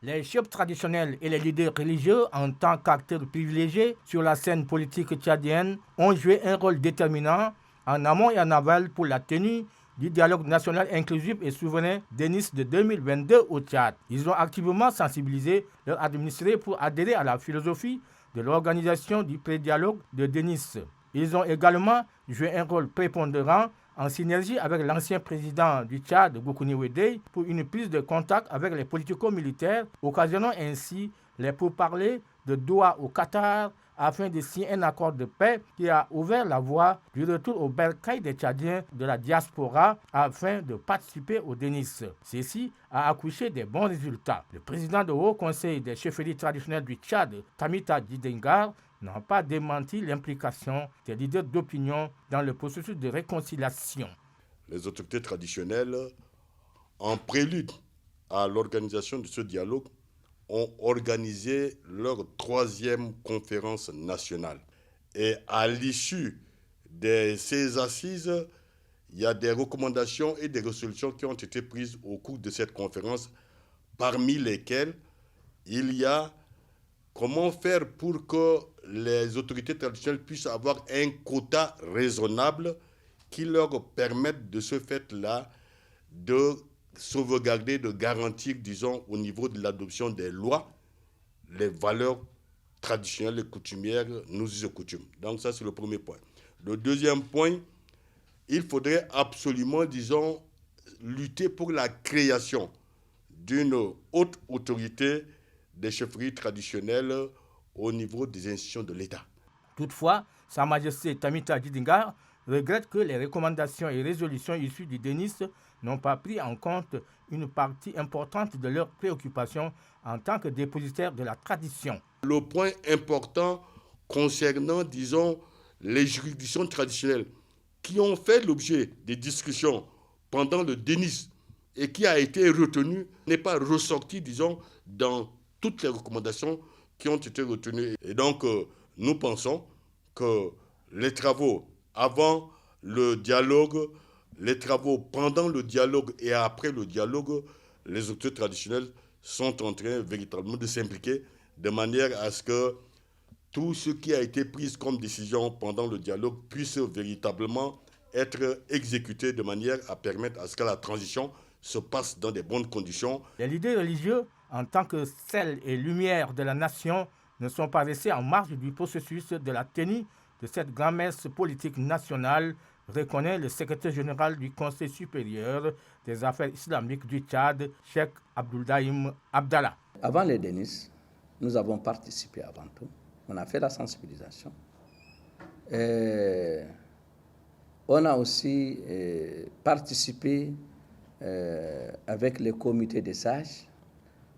Les chefs traditionnels et les leaders religieux, en tant qu'acteurs privilégiés sur la scène politique tchadienne, ont joué un rôle déterminant en amont et en aval pour la tenue du dialogue national inclusif et souverain de Nice de 2022 au Tchad. Ils ont activement sensibilisé leurs administrés pour adhérer à la philosophie de l'organisation du pré-dialogue de Nice. Ils ont également joué un rôle prépondérant en synergie avec l'ancien président du Tchad, Goukouni Ouédé, pour une prise de contact avec les politico-militaires, occasionnant ainsi les pourparlers de Doha au Qatar afin de signer un accord de paix qui a ouvert la voie du retour au bercail des Tchadiens de la diaspora afin de participer au Nice. Ceci a accouché des bons résultats. Le président du Haut Conseil des chefferies traditionnelles du Tchad, Tamita Djidengar, n'a pas démenti l'implication des leaders d'opinion dans le processus de réconciliation. Les autorités traditionnelles, en prélude à l'organisation de ce dialogue, ont organisé leur 3e conférence nationale. Et à l'issue de ces assises, il y a des recommandations et des résolutions qui ont été prises au cours de cette conférence, parmi lesquelles il y a comment faire pour que les autorités traditionnelles puissent avoir un quota raisonnable qui leur permette de ce fait-là de sauvegarder, de garantir, disons, au niveau de l'adoption des lois, les valeurs traditionnelles et coutumières, nous us et coutumes. Donc ça, c'est le premier point. Le deuxième point, il faudrait absolument, disons, lutter pour la création d'une haute autorité des chefferies traditionnelles au niveau des institutions de l'État. Toutefois, Sa Majesté Tamita Djidengar regrette que les recommandations et résolutions issues du Nice n'ont pas pris en compte une partie importante de leurs préoccupations en tant que dépositaires de la tradition. Le point important concernant, disons, les juridictions traditionnelles qui ont fait l'objet des discussions pendant le Nice et qui a été retenu n'est pas ressorti, disons, dans toutes les recommandations qui ont été retenues. Et donc, nous pensons que les travaux avant le dialogue, les travaux pendant le dialogue et après le dialogue, les autorités traditionnelles sont en train véritablement de s'impliquer de manière à ce que tout ce qui a été pris comme décision pendant le dialogue puisse véritablement être exécuté de manière à permettre à ce que la transition se passe dans des bonnes conditions. Les leaders religieux, en tant que sel et lumière de la nation, ne sont pas restés en marge du processus de la tenue de cette grand-messe politique nationale, reconnaît le secrétaire général du Conseil supérieur des affaires islamiques du Tchad, Cheikh Abdouldaïm Abdallah. Avant les Nice, nous avons participé avant tout. On a fait la sensibilisation. Et on a aussi participé avec les comités des sages.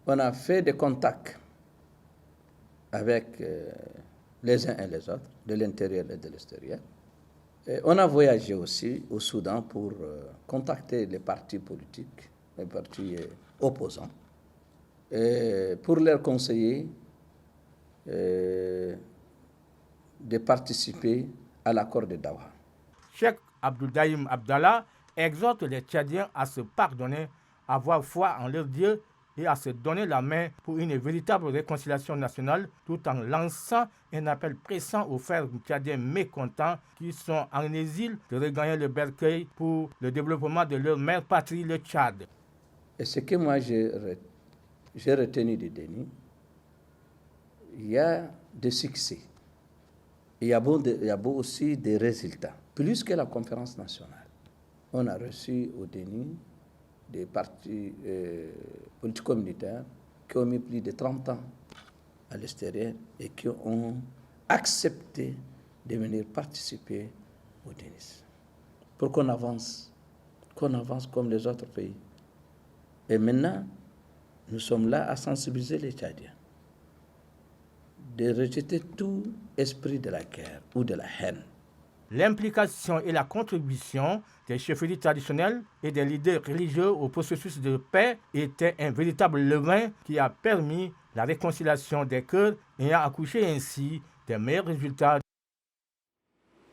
On a fait des contacts avec les uns et les autres, de l'intérieur et de l'extérieur. Et on a voyagé aussi au Soudan pour contacter les partis politiques, les partis opposants, et pour leur conseiller de participer à l'accord de Doha. Cheikh Abdouldaïm Abdallah exhorte les Tchadiens à se pardonner, à avoir foi en leur Dieu et à se donner la main pour une véritable réconciliation nationale, tout en lançant un appel pressant aux frères tchadiens mécontents qui sont en exil de regagner le bercail pour le développement de leur mère patrie, le Tchad. Et ce que moi j'ai retenu du Denis, il y a des succès. Il y a aussi des résultats, plus que la conférence nationale. On a reçu au Denis des partis politico-militaires qui ont mis plus de 30 ans à l'extérieur et qui ont accepté de venir participer au Nice. Pour qu'on avance comme les autres pays. Et maintenant, nous sommes là à sensibiliser les Tchadiens, de rejeter tout esprit de la guerre ou de la haine. L'implication et la contribution des chefferies traditionnelles et des leaders religieux au processus de paix était un véritable levain qui a permis la réconciliation des cœurs et a accouché ainsi des meilleurs résultats.